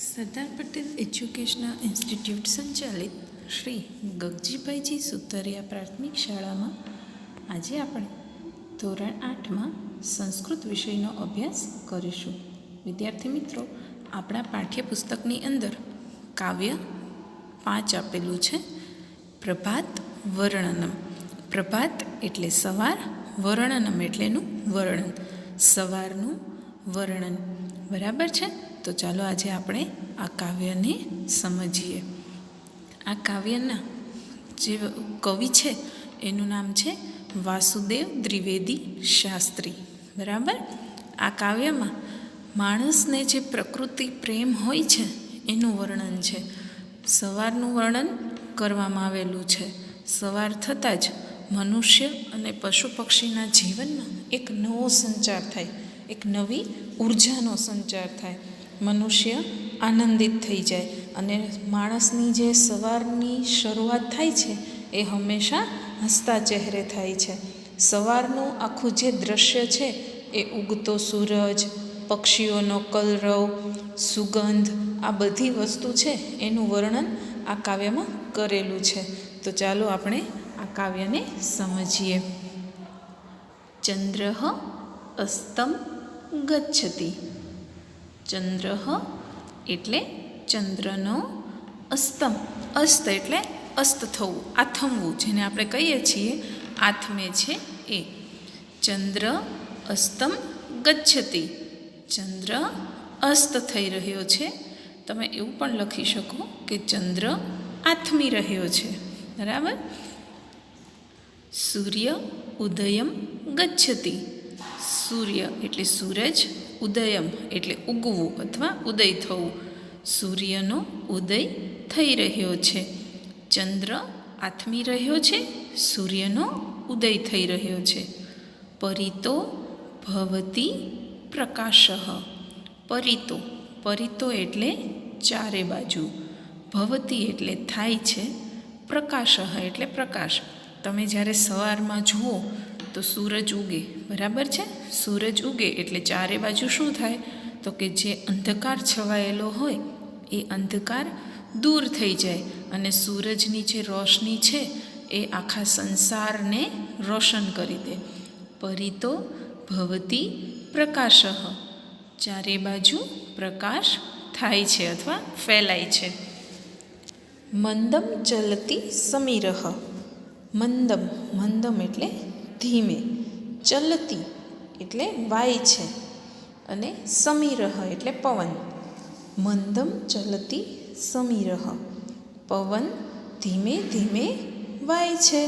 Sardar Patel educational institute સંચાલિત શ્રી ગગજીભાઈજી સુતરિયા પ્રાથમિક શાળામાં આજે આપણે ધોરણ 8માં સંસ્કૃત વિષયનો અભ્યાસ કરીશું. વિદ્યાર્થી મિત્રો, આપણા પાઠ્યપુસ્તકની અંદર કાવ્ય 5 આપેલું છે. પ્રભાત વર્ણનમ. પ્રભાત એટલે સવાર, વર્ણનમ એટલેનું વર્ણન, સવારનું વર્ણન. બરાબર છે? તો ચાલો આજે આપણે આ કાવ્યને સમજીએ. આ કાવ્યના જે કવિ છે એનું નામ છે વાસુદેવ દ્વિવેદી શાસ્ત્રી. બરાબર. આ કાવ્યમાં માણસને જે પ્રકૃતિ પ્રેમ હોય છે એનું વર્ણન છે. સવારનું વર્ણન કરવામાં આવેલું છે. સવાર થતાં જ મનુષ્ય અને પશુ પક્ષીના જીવનમાં એક નવો સંચાર થાય, એક નવી ઉર્જાનો સંચાર થાય. મનુષ્ય આનંદિત થઈ જાય અને માણસની જે સવારની શરૂઆત થાય છે એ હંમેશા હસતા ચહેરે થાય છે. સવારનું આખું જે દૃશ્ય છે એ ઉગતો સૂરજ, પક્ષીઓનો કલરવ, સુગંધ, આ બધી વસ્તુ છે એનું વર્ણન આ કાવ્યમાં કરેલું છે. તો ચાલો આપણે આ કાવ્યને સમજીએ. ચંદ્ર અસ્તમ ગચ્છતિ. ચંદ્ર એટલે ચંદ્રનો, અસ્તમ, અસ્ત એટલે અસ્ત થવું, આથમવું, જેને આપણે કહીએ છીએ આથમે છે એ. ચંદ્ર અસ્તમ ગચ્છતિ. ચંદ્ર અસ્ત થઈ રહ્યો છે. તમે એવું પણ લખી શકો કે ચંદ્ર આથમી રહ્યો છે. બરાબર. સૂર્ય ઉદયમ ગચ્છતિ. સૂર્ય એટલે સૂરજ, ઉદયમ એટલે ઉગવું અથવા ઉદય થવું. સૂર્યનો ઉદય થઈ રહ્યો છે. ચંદ્ર આથમી રહ્યો છે, સૂર્યનો ઉદય થઈ રહ્યો છે. પરિતો ભવતી પ્રકાશ. પરિતો, પરિતો એટલે ચારે બાજુ, ભવતી એટલે થાય છે, પ્રકાશ એટલે પ્રકાશ. તમે જ્યારે સવારમાં જુઓ તો સૂરજ ઉગે. બરાબર છે? સૂરજ ઉગે એટલે ચારે બાજુ શું થાય? તો કે જે અંધકાર છવાયેલો હોય એ અંધકાર દૂર થઈ જાય અને સૂરજની જે રોશની છે એ આખા સંસારને રોશન કરી દે. પરિતો ભવતી પ્રકાશ. ચારે બાજુ પ્રકાશ થાય છે અથવા ફેલાય છે. મંદમ ચલતી સમીર. મંદમ, મંદમ એટલે ધીમે, ચલતી એટલે વાય છે અને સમીર એટલે પવન. મંદમ ચલતી સમીર. પવન ધીમે ધીમે વાય છે.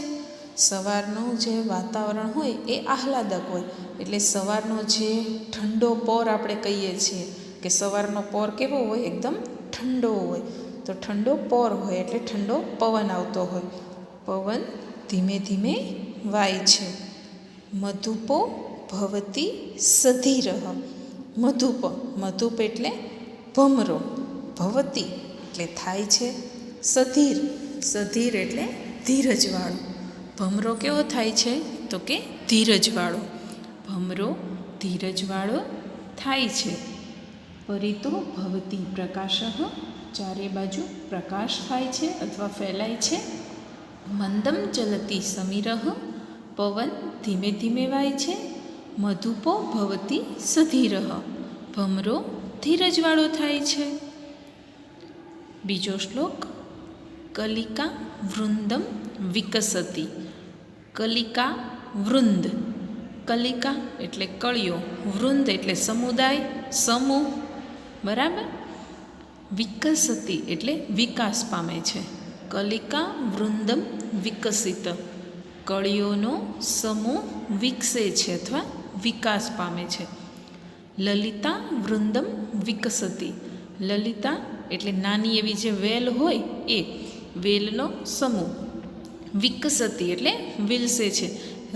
સવારનું જે વાતાવરણ હોય એ આહલાદક હોય એટલે સવારનો જે ઠંડો પોર આપણે કહીએ છીએ કે સવારનો પોર કેવો હોય? એકદમ ઠંડો હોય. તો ઠંડો પોર હોય એટલે ઠંડો પવન આવતો હોય. પવન ધીમે ધીમે વાય છે. મધુપો ભવતી સધીર. મધુપ, મધુપ એટલે ભમરો, ભવતી એટલે થાય છે, સધીર, સધીર એટલે ધીરજવાળો. ભમરો કેવો થાય છે? તો કે ધીરજવાળો. ભમરો ધીરજવાળો થાય છે. પરિતો ભવતી પ્રકાશ. ચારે બાજુ પ્રકાશ થાય છે અથવા ફેલાય છે. મંદમ ચલતી સમીર. પવન ધીમે ધીમે વાય છે. મધુપો ભવતી સધીર. ભમરો ધીરજવાળો થાય છે. બીજો શ્લોક. કલિકા વૃંદમ વિકસતી. કલિકા વૃંદ. કલિકા એટલે કળીઓ, વૃંદ એટલે સમુદાય, સમૂહ. બરાબર. વિકસતી એટલે વિકાસ પામે છે. કલિકા વૃંદમ વિકસિત. કળીઓનો સમૂહ વિકસે છે અથવા વિકાસ પામે છે. લલિતા વૃંદમ વિકસતી. લલિતા એટલે નાની એવી જે વેલ હોય એ, વેલનો સમૂહ. વિકસતી એટલે વિલસે છે.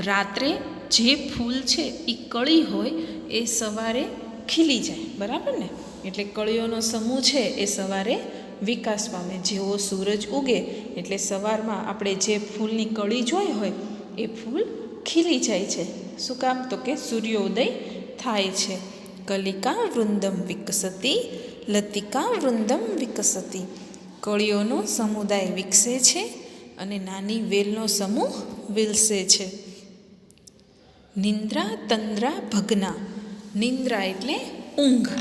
રાત્રે જે ફૂલ છે એ કળી હોય એ સવારે ખીલી જાય. બરાબર ને? એટલે કળીઓનો સમૂહ છે એ સવારે વિકાસ પામે. જેવો સૂરજ ઉગે એટલે સવારમાં આપણે જે ફૂલની કળી જોઈ હોય એ ફૂલ ખીલી જાય છે. શું કામ? તો કે સૂર્યોદય થાય છે. કલિકા વૃંદમ વિકસતી લતિકા વૃંદમ વિકસતી. કળીઓનો સમુદાય વિકસે છે અને નાની વેલનો સમૂહ વિલસે છે. નિંદ્રા તંદ્રા ભગ્ના. નિંદ્રા એટલે ઊંઘ,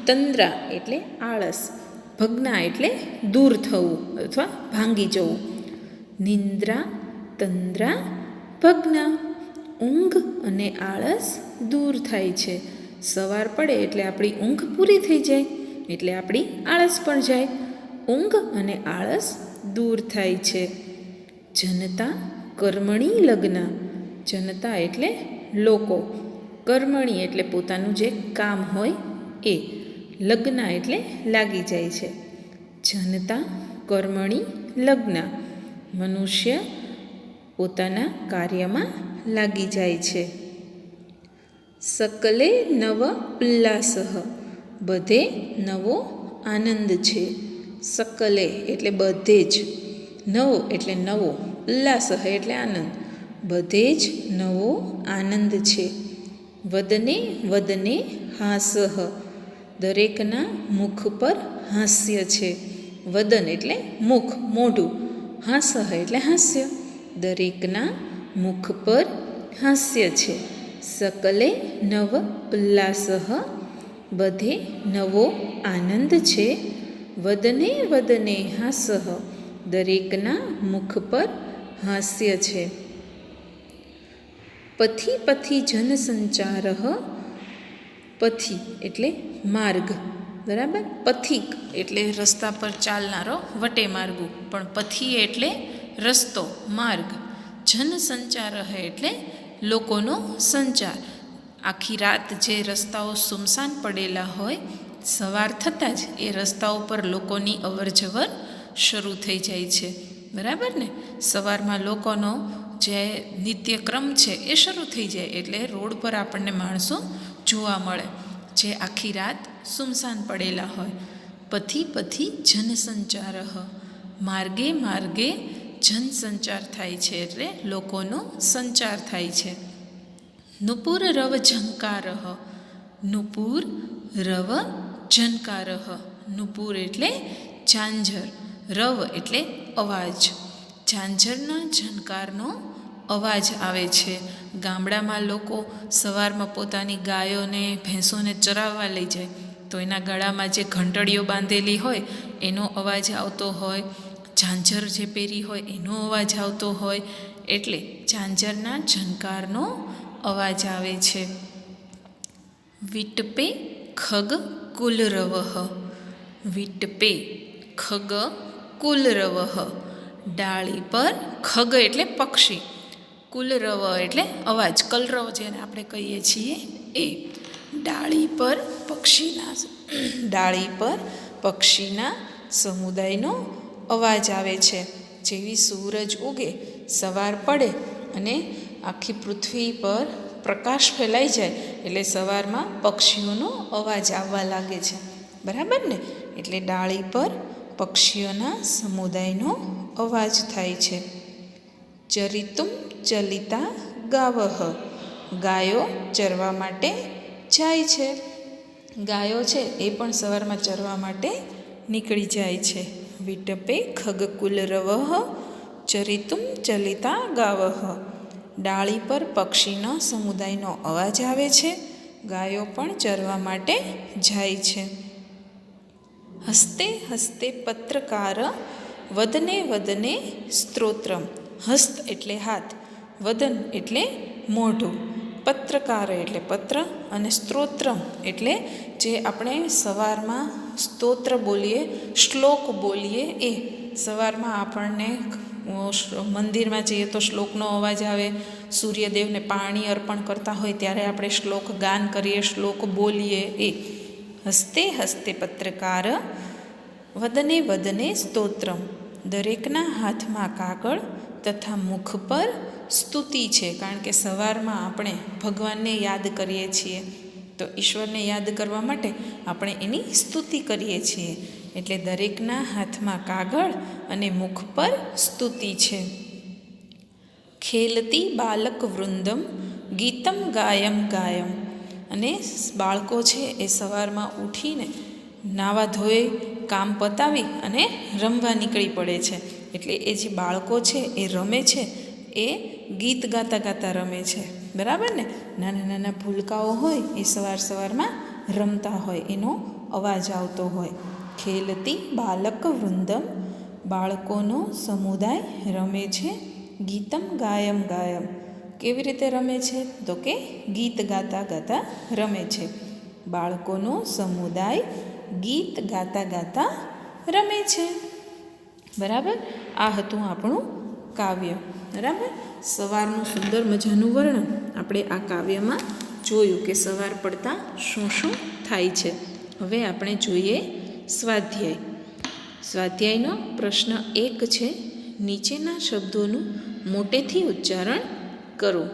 તંદ્રા એટલે આળસ, ભગ્ના એટલે દૂર થવું અથવા ભાંગી જવું. નિંદ્રા તંદ્રા ભગ્ના. ઊંઘ અને આળસ દૂર થાય છે. સવાર પડે એટલે આપણી ઊંઘ પૂરી થઈ જાય, એટલે આપણી આળસ પણ જાય. ઊંઘ અને આળસ દૂર થાય છે. જનતા કર્મણી લગ્ન. જનતા એટલે લોકો, કર્મણી એટલે પોતાનું જે કામ હોય એ, લગ્ન એટલે લાગી જાય છે. જનતા કર્મણી લગ્ન. મનુષ્ય પોતાના કાર્યમાં લાગી જાય છે. સકલે નવ ઉલ્લાસઃ. બધે નવો આનંદ છે. સકલે એટલે બધે જ, નવો એટલે નવો, ઉલ્લાસઃ એટલે આનંદ, બધે જ નવો આનંદ છે. વદને વદને હાસઃ. દરેકના મુખ પર હાસ્ય છે. વદન એટલે મુખ, મોઢું, હાસઃ એટલે હાસ્ય, દરેકના મુખ પર હાસ્ય છે. સકલે નવ ઉલ્લાસઃ. બધે નવો આનંદ છે. વદને વદને હાસઃ. દરેકના મુખ પર હાસ્ય છે. પથી પથી જનસંચારઃ. પથી એટલે માર્ગ, બરાબર. પથિક એટલે રસ્તા પર ચાલનારો, વટે માર્ગુ, પણ પથી એટલે રસ્તો, માર્ગ. જનસંચારઃ એટલે લોકોનો સંચાર. આખી રાત જે રસ્તાઓ સુમસાન પડેલા હોય, સવાર થતાં જ એ રસ્તાઓ પર લોકોની અવરજવર શરૂ થઈ જાય છે, બરાબર ને. સવારમાં લોકોનો જે નિત્યક્રમ છે એ શરૂ થઈ જાય એટલે રોડ પર આપણને માણસો જોવા મળે જે આખી રાત સુમસાન પડેલા હોય. પથી પથી જનસંચારઃ. માર્ગે માર્ગે જનસંચાર થાય છે એટલે લોકોનો સંચાર થાય છે. નુપુર રવ ઝંકારઃ. નુપુર રવ ઝંકારઃ. નુપુર એટલે ઝાંઝર, રવ એટલે અવાજ. ઝાંઝરના ઝંકારનો અવાજ આવે છે. ગામડામાં લોકો સવારમાં પોતાની ગાયોને ભેંસોને ચરાવવા લઈ જાય તો એના ગળામાં જે ઘંટડીઓ બાંધેલી હોય એનો અવાજ આવતો હોય, ઝાંઝર જે પહેરી હોય એનો અવાજ આવતો હોય, એટલે ઝાંઝરના ઝંકારનો અવાજ આવે છે. વિટપે ખગ કુલરવઃ. વિટપે ખગ કુલરવઃ. ડાળી પર ખગ એટલે પક્ષી, કુલરવ એટલે અવાજ, કલરવ જેને આપણે કહીએ છીએ એ. ડાળી પર પક્ષીના સમુદાયનો અવાજ આવે છે. જેવી સૂરજ ઉગે, સવાર પડે અને આખી પૃથ્વી પર પ્રકાશ ફેલાઈ જાય એટલે સવારમાં પક્ષીઓનો અવાજ આવવા લાગે છે, બરાબર ને. એટલે ડાળી પર પક્ષીઓના સમુદાયનો અવાજ થાય છે. ચરિતુમ ચલિતા ગાવઃ. ગાયો ચરવા માટે જાય છે. ગાયો છે એ પણ સવારમાં ચરવા માટે નીકળી જાય છે. વિટપે ખગકુલરવઃ ચરિતુમ ચલિતા ગાવઃ. ડાળી પર પક્ષીનો સમુદાયનો અવાજ આવે છે. ગાયો પણ ચરવા માટે જાય છે. હસ્તે હસ્તે પત્રકાર વદને વદને સ્ત્રોત્રમ. હસ્ત એટલે હાથ, વદન એટલે મોઢું, પત્રકાર એટલે પત્ર, અને સ્ત્રોત્રમ એટલે જે આપણે સવારમાં સ્તોત્ર બોલીએ, શ્લોક બોલીએ એ. સવારમાં આપણને મંદિરમાં જઈએ તો શ્લોકનો અવાજ આવે, સૂર્યદેવને પાણી અર્પણ કરતા હોય ત્યારે આપણે શ્લોક ગાન કરીએ, શ્લોક બોલીએ એ. હસ્તે હસ્તે પત્રકાર વદને વદને સ્તોત્રમ. દરેકના હાથમાં કાગળ તથા મુખ પર સ્તુતિ છે, કારણ કે સવારમાં આપણે ભગવાનને યાદ કરીએ છીએ તો ઈશ્વરને યાદ કરવા માટે આપણે એની સ્તુતિ કરીએ છીએ, એટલે દરેકના હાથમાં કાગળ અને મુખ પર સ્તુતિ છે. ખેલતી બાલક વૃંદમ ગીતમ ગાયમ ગાયમ. અને બાળકો છે એ સવારમાં ઉઠીને નાવા ધોઈ કામ પતાવી અને રમવા નીકળી પડે છે. એટલે એ જે બાળકો છે એ રમે છે એ ગીત ગાતા ગાતા રમે છે. બરાબર ને? નાના નાના ભૂલકાઓ હોય એ સવારમાં રમતા હોય, એનો અવાજ આવતો હોય. ખેલતી બાલક વૃંદમ, બાળકોનો સમુદાય રમે છે. ગીતમ ગાયમ ગાયમ, કેવી રીતે રમે છે? તો કે ગીત ગાતા ગાતા રમે છે. બાળકોનો સમુદાય ગીત ગાતા ગાતા રમે છે. બરાબર? આ હતું આપણું કાવ્ય. બરાબર? સવારનું સુંદર મજાનું વર્ણન આપણે આ કાવ્યમાં જોયું કે સવાર પડતાં શું શું થાય છે. હવે આપણે જોઈએ સ્વાધ્યાય. સ્વાધ્યાયનો પ્રશ્ન 1 છે, નીચેના શબ્દોનું મોટેથી ઉચ્ચારણ કરો.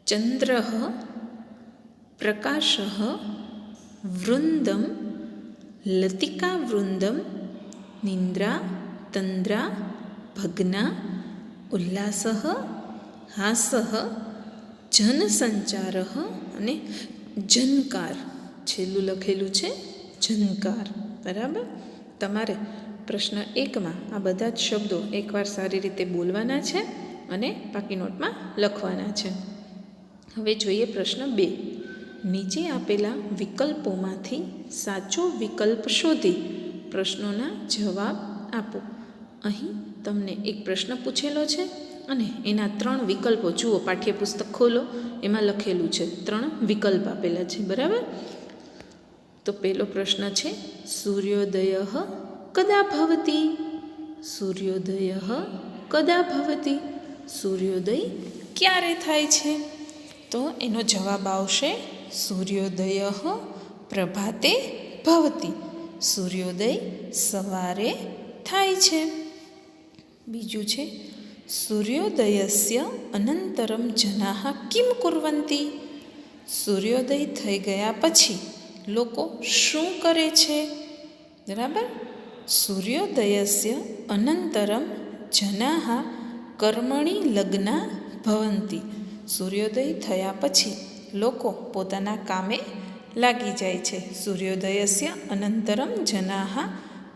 ચંદ્રઃ, પ્રકાશઃ, વૃંદમ, લતિકા વૃંદમ, નિંદ્રા, તંદ્રા, ભગ્ના, ઉલ્લાસઃ, હાસઃ, જનસંચારઃ અને ઝનકાર. છેલ્લું લખેલું છે ઝનકાર. બરાબર? તમારે પ્રશ્ન 1માં આ બધા જ શબ્દો એકવાર સારી રીતે બોલવાના છે અને બાકી નોટમાં લખવાના છે. હવે જોઈએ પ્રશ્ન 2. નીચે આપેલા વિકલ્પોમાંથી સાચો વિકલ્પ શોધી પ્રશ્નોના જવાબ આપો. અહીં તમને એક પ્રશ્ન પૂછેલો છે અને એના 3 વિકલ્પો જુઓ. પાઠ્યપુસ્તક ખોલો, એમાં લખેલું છે, 3 વિકલ્પ આપેલા છે. બરાબર? તો પહેલો પ્રશ્ન છે, સૂર્યોદયઃ કદા ભવતિ? સૂર્યોદયઃ કદા ભવતિ? સૂર્યોદય ક્યારે થાય છે? તો એનો જવાબ આવશે સૂર્યોદયઃ પ્રભાતે ભવતિ. સૂર્યોદય સવારે થાય છે. બીજું છે, સૂર્યોદયસ્ય અનંતરમ જનાઃ કિમ કુર્વન્તિ? સૂર્યોદય થઈ ગયા પછી લોકો શું કરે છે? બરાબર? સૂર્યોદયસ્ય અનંતરમ જનાઃ કર્મણિ લગ્ના ભવન્તિ. સૂર્યોદય થયા પછી લોકો પોતાના કામે લાગી જાય છે. સૂર્યોદયસ્ય અનંતરમ જનાઃ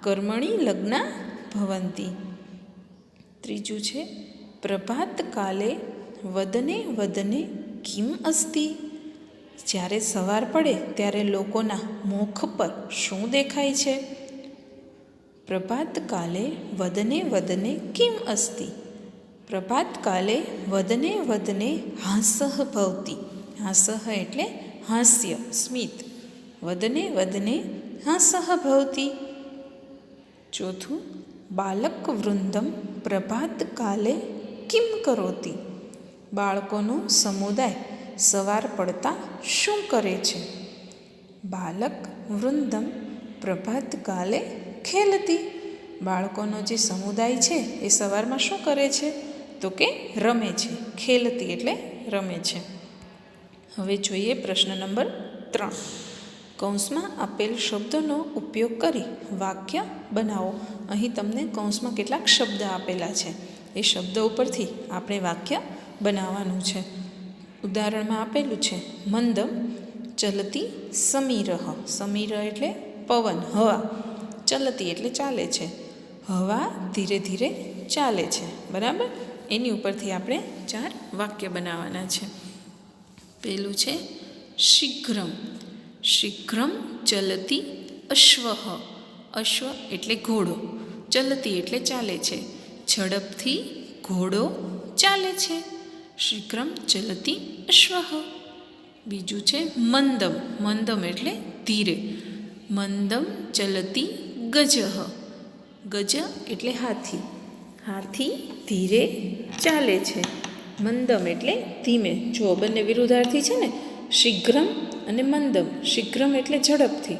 કર્મણિ લગ્ના ભવન્તિ. ત્રીજું છે, પ્રભાતકાલે વદને વદને કિમ અસ્તિ? જ્યારે સવાર પડે ત્યારે લોકોના મુખ પર શું દેખાય છે? પ્રભાતકાલે વદને વદને કિમ અસ્તિ? પ્રભાતકાલે વદને વદને હાસઃ ભવતિ. હાસઃ એટલે હાસ્ય, સ્મિત. વદને વદને હાસઃ ભવતિ. ચોથું, બાલક વૃંદમ પ્રભાતકાલે કિમ કરોતિ? બાળકોનો સમુદાય સવાર પડતા શું કરે છે? બાલક વૃંદમ પ્રભાતકાલે ખેલતી. બાળકોનો જે સમુદાય છે એ સવારમાં શું કરે છે? તો કે રમે છે. ખેલતી એટલે રમે છે. હવે જોઈએ પ્રશ્ન નંબર 3. કૌંસમાં આપેલ શબ્દોનો ઉપયોગ કરી વાક્ય બનાવો. અહીં તમને કૌંસમાં કેટલાક શબ્દ આપેલા છે. એ શબ્દો ઉપરથી આપણે વાક્ય બનાવવાનું છે. ઉદાહરણમાં આપેલું છે, મંદમ ચલતી સમીરઃ. સમીર એટલે પવન, હવા. ચલતી એટલે ચાલે છે. હવા ધીરે ધીરે ચાલે છે. બરાબર? એની ઉપરથી આપણે 4 વાક્ય બનાવવાના છે. પહેલું છે, શીઘ્રમ. શીઘ્રમ ચલતી અશ્વઃ. અશ્વ એટલે ઘોડો. ચલતી એટલે ચાલે છે. ઝડપથી ઘોડો ચાલે છે. શીઘ્રમ ચલતી અશ્વઃ. બીજું છે, મંદમ. મંદમ એટલે ધીરે. મંદમ ચલતી ગજઃ. ગજ એટલે હાથી. હાથી ધીરે ચાલે છે. મંદમ એટલે ધીમે. જો બંને વિરુદ્ધાર્થી છે ને, શીઘ્રમ અને મંદમ. શીઘ્રમ એટલે ઝડપથી,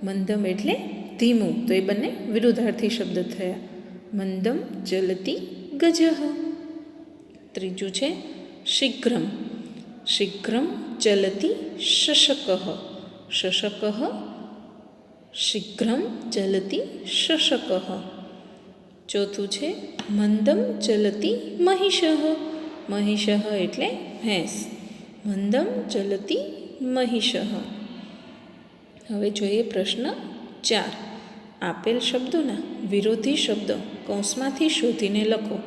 મંદમ એટલે ધીમું. તો એ બંને વિરુદ્ધાર્થી શબ્દ થયા. મંદમ ચલતી ગજઃ. ત્રીજું છે, શીઘ્રમ. શીઘ્રમ ચલતી શશકઃ. શશકઃ. શીઘ્રમ ચલતી શશકઃ. ચોથું છે, મંદમ ચલતી મહિષઃ. મહિષઃ એટલે ભેંસ. મંદમ ચલતી મહિષઃ. હવે જોઈએ પ્રશ્ન 4. આપેલ શબ્દોના વિરોધી શબ્દો કૌંસમાંથી શોધીને લખો.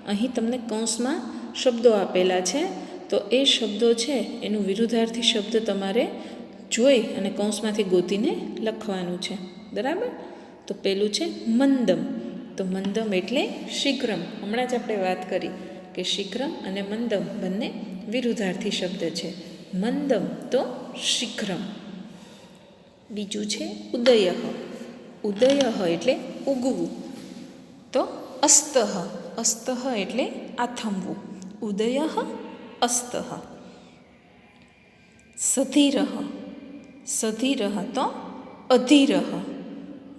અહીં તમને કૌંસમાં શબ્દો આપેલા છે, તો એ શબ્દો છે એનું વિરુદ્ધાર્થી શબ્દ તમારે જોઈ અને કૌંસમાંથી ગોતીને લખવાનું છે. બરાબર? તો પહેલું છે મંદમ. તો મંદમ એટલે શીઘ્રમ. હમણાં જ આપણે વાત કરી કે શીઘ્રમ અને મંદમ બંને વિરુદ્ધાર્થી શબ્દ છે. મંદમ તો શીઘ્રમ. બીજું છે ઉદય. ઉદય એટલે ઉગવું. તો અસ્તઃ. અસ્તઃ એટલે આથમવું. ઉદય અસ્તઃ. સધીર. સધીર તો અધીર.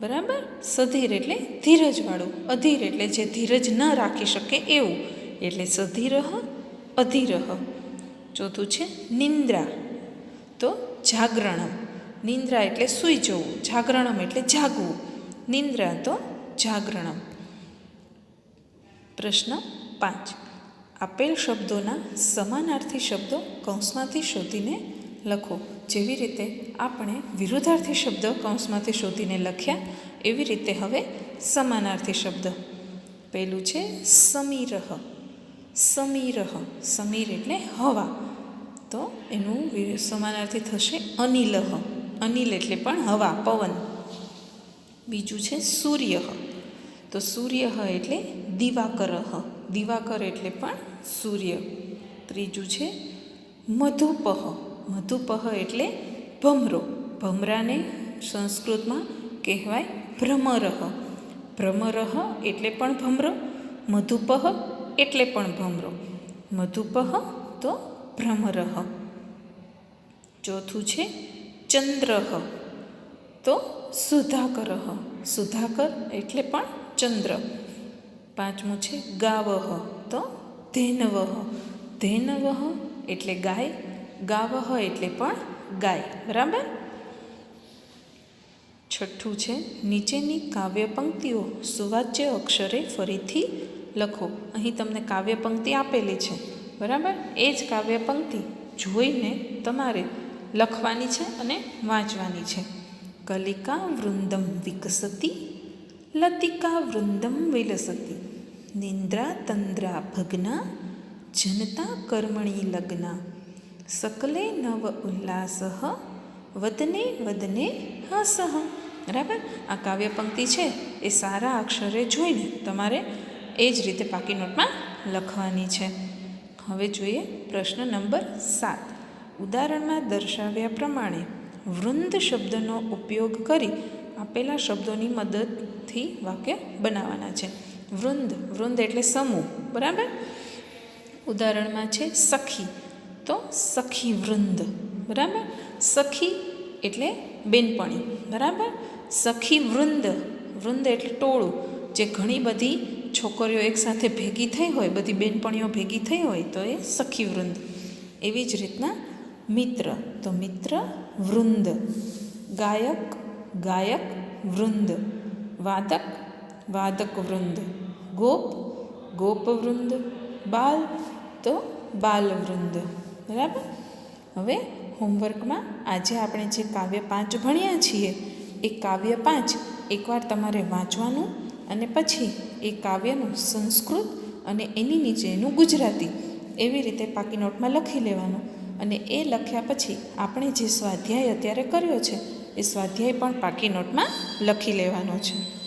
બરાબર? સધીર એટલે ધીરજવાળું. અધીર એટલે જે ધીરજ ન રાખી શકે એવું. એટલે સધીર અધીર. ચોથું છે નિંદ્રા. તો જાગરણમ. નિંદ્રા એટલે સૂઈ જવું. જાગરણમ એટલે જાગવું. નિંદ્રા તો જાગરણમ. પ્રશ્ન 5. આપેલ શબ્દોના સમાનાર્થી શબ્દો કૌંસમાંથી શોધીને લખો. જેવી રીતે આપણે વિરુદ્ધાર્થી શબ્દ કૌંસમાંથી શોધીને લખ્યા, એવી રીતે હવે સમાનાર્થી શબ્દ. પહેલું છે સમીર. સમીર. સમીર એટલે હવા. તો એનું સમાનાર્થી થશે અનિલ. અનિલ એટલે પણ હવા, પવન. બીજું છે સૂર્ય. તો સૂર્ય એટલે દિવાકર. દિવાકર એટલે પણ સૂર્ય. ત્રીજું છે મધુપહ. મધુપહ એટલે ભમરો. ભમરાને સંસ્કૃતમાં કહેવાય ભ્રમર. ભ્રમર એટલે પણ ભમરો. મધુપહ એટલે પણ ભમરો. મધુપહ તો ભ્રમર. ચોથું છે ચંદ્ર. તો સુધાકર. સુધાકર એટલે પણ ચંદ્ર. પાંચમું છે ગાવ. તો ધેનવ. ધેનવ એટલે ગાય. ગાવ એટલે પણ ગાય. બરાબર? છઠ્ઠું છે નીચેની કાવ્ય પંક્તિઓ સુવાચ્ય અક્ષરે ફરીથી લખો. અહીં તમને કાવ્ય પંક્તિ આપેલી છે. બરાબર? એ જ કાવ્ય પંક્તિ જોઈને તમારે લખવાની છે અને વાંચવાની છે. કલિકા વૃંદમ વિકસતી, લતિકા વૃંદમ વિલસતી, નિંદ્રા તંદ્રા ભગ્ના, જનતા કર્મણી લગ્ના, સકલે નવ ઉલ્લાસઃ, વદને વદને હાસઃ. બરાબર? આ કાવ્ય પંક્તિ છે એ સારા અક્ષરે જોઈને તમારે એ જ રીતે પાકી નોટમાં લખવાની છે. હવે જોઈએ પ્રશ્ન નંબર 7. ઉદાહરણમાં દર્શાવ્યા પ્રમાણે વૃંદ શબ્દનો ઉપયોગ કરી આપેલા શબ્દોની મદદથી વાક્ય બનાવવાના છે. વૃંદ. વૃંદ એટલે સમૂહ. બરાબર? ઉદાહરણમાં છે સખી. તો સખી વૃંદ. બરાબર? સખી એટલે બેનપણી. બરાબર? સખી વૃંદ. વૃંદ એટલે ટોળું. જે ઘણી બધી છોકરીઓ એકસાથે ભેગી થઈ હોય, બધી બેનપણીઓ ભેગી થઈ હોય તો એ સખી વૃંદ. એવી જ રીતના મિત્ર. તો મિત્ર વૃંદ. ગાયક. ગાયક વૃંદ. વાદક. વાદક વૃંદ. ગોપ. ગોપ વૃંદ. બાલ. તો બાલ વૃંદ. બરાબર? હવે હોમવર્કમાં આજે આપણે જે કાવ્ય 5 ભણ્યા છીએ એ કાવ્ય 5 એકવાર તમારે વાંચવાનું અને પછી એ કાવ્યનું સંસ્કૃત અને એની નીચેનું ગુજરાતી એવી રીતે પાકી નોટમાં લખી લેવાનું. અને એ લખ્યા પછી આપણે જે સ્વાધ્યાય અત્યારે કર્યો છે એ સ્વાધ્યાય પણ પાકી નોટમાં લખી લેવાનો છે.